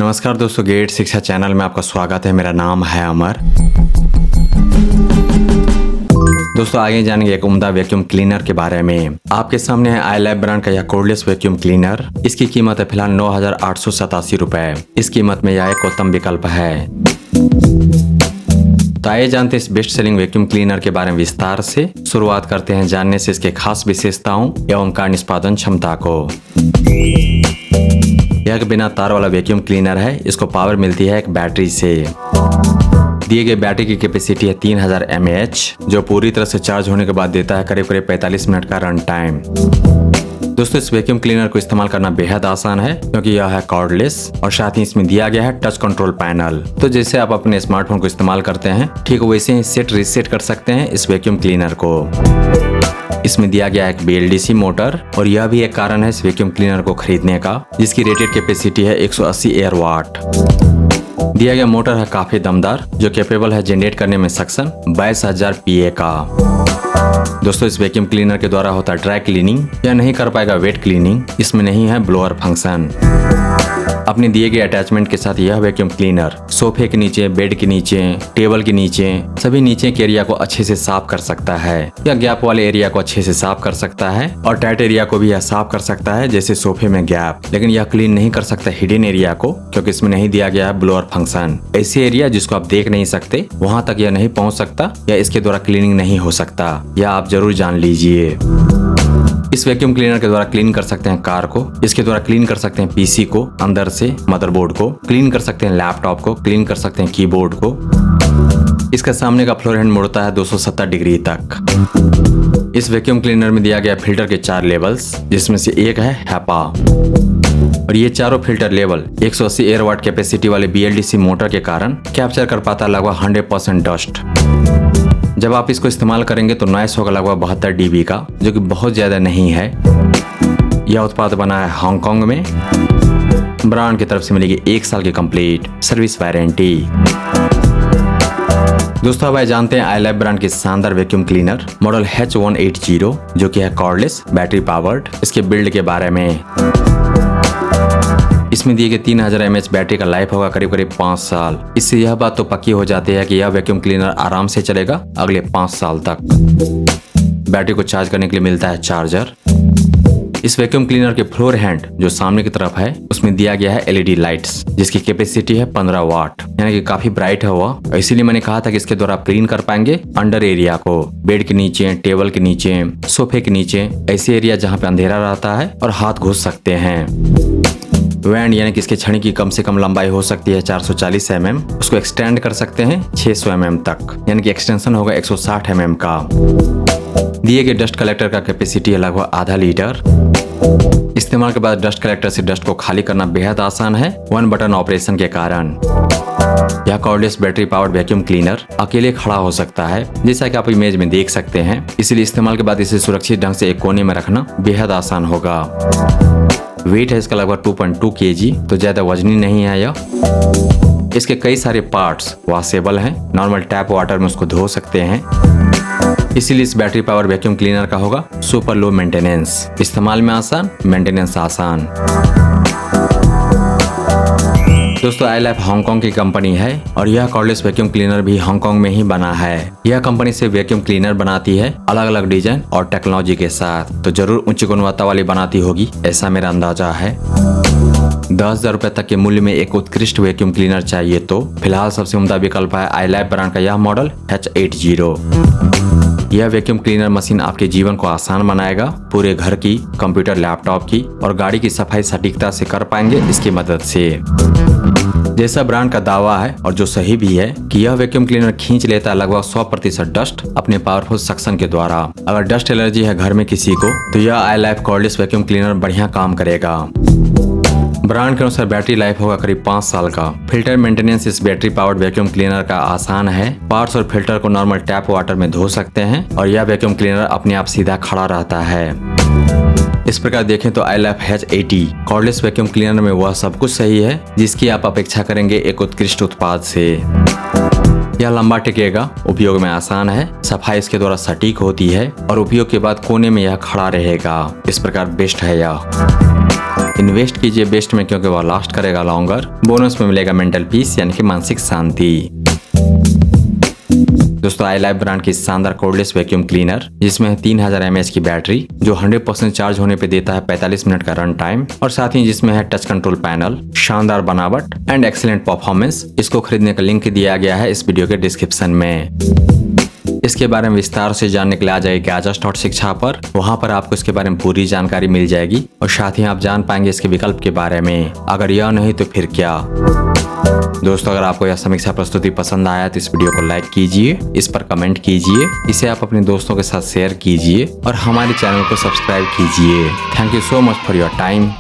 नमस्कार दोस्तों, गेट शिक्षा चैनल में आपका स्वागत है। मेरा नाम है अमर। दोस्तों आगे जानेंगे एक उम्दा वैक्यूम क्लीनर के बारे में। आपके सामने है iLab ब्रांड का यह कॉर्डलेस वैक्यूम क्लीनर। इसकी कीमत है फिलहाल 9,887 रुपए। इस कीमत में यह एक उत्तम विकल्प है। तो आइए जानते हैं इस बेस्ट सेलिंग वैक्यूम क्लीनर के बारे में विस्तार से। शुरुआत करते हैं जानने से इसके खास विशेषताओं एवं कार्य निष्पादन क्षमता को। यह एक बिना तार वाला वैक्यूम क्लीनर है। इसको पावर मिलती है एक बैटरी से। दिए गए बैटरी की कैपेसिटी है 3000 mAh, जो पूरी तरह से चार्ज होने के बाद देता है करीब 45 मिनट का रन टाइम। दोस्तों इस वैक्यूम क्लीनर को इस्तेमाल करना बेहद आसान है क्योंकि यह है कॉर्डलेस और साथ ही इसमें दिया गया है टच कंट्रोल पैनल। तो जैसे आप अपने स्मार्टफोन को इस्तेमाल करते हैं ठीक वैसे ही सेट रीसेट कर सकते हैं इस वैक्यूम क्लीनर को। इसमें दिया गया एक BLDC मोटर और यह भी एक कारण है इस वैक्यूम क्लीनर को खरीदने का, जिसकी रेटेड कैपेसिटी है 180 एयर वाट। दिया गया मोटर है काफी दमदार, जो कैपेबल है जनरेट करने में सक्षम 22,000 PA का। दोस्तों इस वैक्यूम क्लीनर के द्वारा होता है ड्राई क्लीनिंग। यह नहीं कर पाएगा वेट क्लीनिंग। इसमें नहीं है ब्लोअर फंक्शन। अपने दिए गए अटैचमेंट के साथ यह वैक्यूम क्लीनर सोफे के नीचे, बेड के नीचे, टेबल के नीचे सभी नीचे के एरिया को अच्छे से साफ कर सकता है। या गैप वाले एरिया को अच्छे से साफ कर सकता है और टाइट एरिया को भी यह साफ कर सकता है, जैसे सोफे में गैप। लेकिन यह क्लीन नहीं कर सकता हिडन एरिया को, क्योंकि इसमें नहीं दिया गया है ब्लोअर फंक्शन। ऐसे एरिया जिसको आप देख नहीं सकते वहां तक यह नहीं पहुंच सकता या इसके द्वारा क्लीनिंग नहीं हो सकता। यह आप जरूर जान लीजिए। इस वैक्यूम क्लीनर के द्वारा क्लीन कर सकते हैं कार को। इसके द्वारा क्लीन कर सकते हैं PC को अंदर से, मदरबोर्ड को क्लीन कर सकते हैं, लैपटॉप को क्लीन कर सकते हैं, कीबोर्ड को। इसका सामने का फ्लोर हैंड मुड़ता है 270 डिग्री तक। इस वैक्यूम क्लीनर में दिया गया फिल्टर के 4 लेवल्स, जिसमें से एक है HEPA और ये चारों फिल्टर लेवल 180 एयर वाट कैपेसिटी वाले BLDC मोटर के कारण कैप्चर कर पाता है लगभग 100% डस्ट। जब आप इसको इस्तेमाल करेंगे तो नॉइस होगा लगभग 72 dB का, जो कि बहुत ज्यादा नहीं है। यह उत्पाद बना है हांगकांग में। ब्रांड की तरफ से मिलेगी 1 साल की कंप्लीट सर्विस वारंटी। दोस्तों अब जानते हैं iLab ब्रांड की शानदार वैक्यूम क्लीनर मॉडल H180, जो कि है कॉर्डलेस बैटरी पावर्ड। इसके बिल्ड के बारे में इसमें दिए गए 3000 mAh बैटरी का लाइफ होगा करीब 5 साल। इससे यह बात तो पक्की हो जाती है कि यह वैक्यूम क्लीनर आराम से चलेगा अगले 5 साल तक। बैटरी को चार्ज करने के लिए मिलता है चार्जर। इस वैक्यूम क्लीनर के फ्लोर हैंड जो सामने की तरफ है उसमें दिया गया है LED लाइट्स, जिसकी कैपेसिटी है 15 वाट, यानी कि काफी ब्राइट है वह। इसीलिए मैंने कहा था कि इसके द्वारा क्लीन कर पाएंगे अंडर एरिया को, बेड के नीचे, टेबल के नीचे, सोफे के नीचे, ऐसे एरिया जहाँ पे अंधेरा रहता है और हाथ घुस सकते हैं। वैंड यानी कि इसके छड़ी की कम से कम लंबाई हो सकती है 440 mm, उसको एक्सटेंड कर सकते हैं 600 mm तक, यानी कि एक्सटेंशन होगा 160 mm का। दिए गए डस्ट कलेक्टर का कैपेसिटी है लगभग आधा लीटर। इस्तेमाल के बाद डस्ट कलेक्टर से डस्ट को खाली करना बेहद आसान है 1 बटन ऑपरेशन के कारण। यह cordless battery powered vacuum cleaner अकेले खड़ा हो सकता है, जैसा कि आप इमेज में देख सकते हैं। इसलिए इस्तेमाल के बाद इसे सुरक्षित ढंग से एक कोने में रखना बेहद आसान होगा। वेट है इसका लगभग 2.2 kg, तो ज्यादा वजनी नहीं है यह। इसके कई सारे पार्ट्स वॉशेबल हैं, नॉर्मल टैप वाटर में उसको धो सकते हैं। इसीलिए इस बैटरी पावर वैक्यूम क्लीनर का होगा सुपर लो मेंटेनेंस। इस्तेमाल में आसान, मेंटेनेंस आसान। दोस्तों iLab हांगकांग की कंपनी है और यह कॉर्डलेस वैक्यूम क्लीनर भी हांगकांग में ही बना है। यह कंपनी से वैक्यूम क्लीनर बनाती है अलग अलग डिजाइन और टेक्नोलॉजी के साथ, तो जरूर उच्च गुणवत्ता वाली बनाती होगी, ऐसा मेरा अंदाजा है। 10,000 रुपए तक के मूल्य में एक उत्कृष्ट वैक्यूम क्लीनर चाहिए तो फिलहाल सबसे उम्दा विकल्प है iLab ब्रांड का यह मॉडल H80। यह वैक्यूम क्लीनर मशीन आपके जीवन को आसान बनाएगा। पूरे घर की, कंप्यूटर, लैपटॉप की और गाड़ी की सफाई सटीकता से कर पाएंगे इसकी मदद से। जैसा ब्रांड का दावा है और जो सही भी है कि यह वैक्यूम क्लीनर खींच लेता है लगभग 100% डस्ट अपने पावरफुल सक्शन के द्वारा। अगर डस्ट एलर्जी है घर में किसी को तो यह iLab कॉर्डलेस वैक्यूम क्लीनर बढ़िया काम करेगा। ब्रांड के अनुसार बैटरी लाइफ होगा करीब 5 साल का। फिल्टर मेंटेनेंस इस बैटरी पावर्ड वैक्यूम क्लीनर का आसान है। पार्ट्स और फिल्टर को नॉर्मल टैप वाटर में धो सकते हैं और यह वैक्यूम क्लीनर अपने आप सीधा खड़ा रहता है। इस प्रकार देखें तो iLab H80 cordless vacuum cleaner में वह सब कुछ सही है जिसकी आप अपेक्षा करेंगे एक उत्कृष्ट उत्पाद से। यह लंबा टिकेगा, उपयोग में आसान है, सफाई इसके द्वारा सटीक होती है और उपयोग के बाद कोने में यह खड़ा रहेगा। इस प्रकार बेस्ट है यह। इन इन्वेस्ट कीजिए बेस्ट में, क्योंकि वह लास्ट करेगा लॉन्गर। बोनस में मिलेगा मेंटल पीस यानी कि मानसिक शांति। दोस्तों iLife ब्रांड की शानदार कोर्डलेस वैक्यूम क्लीनर, जिसमें है 3000 mAh की बैटरी जो 100% चार्ज होने पे देता है 45 मिनट का रन टाइम, और साथ ही जिसमें है टच कंट्रोल पैनल, शानदार बनावट एंड एक्सीलेंट परफॉर्मेंस। इसको खरीदने का लिंक दिया गया है इस वीडियो के डिस्क्रिप्शन में। इसके बारे में विस्तार से जानने के लिए आ जाइए Gadgets.शिक्षा पर। वहां पर आपको इसके बारे में पूरी जानकारी मिल जाएगी और साथ ही आप जान पाएंगे इसके विकल्प के बारे में। अगर यह नहीं तो फिर क्या। दोस्तों अगर आपको यह समीक्षा प्रस्तुति पसंद आया तो इस वीडियो को लाइक कीजिए, इस पर कमेंट कीजिए, इसे आप अपने दोस्तों के साथ शेयर कीजिए और हमारे चैनल को सब्सक्राइब कीजिए। Thank you so much for your time.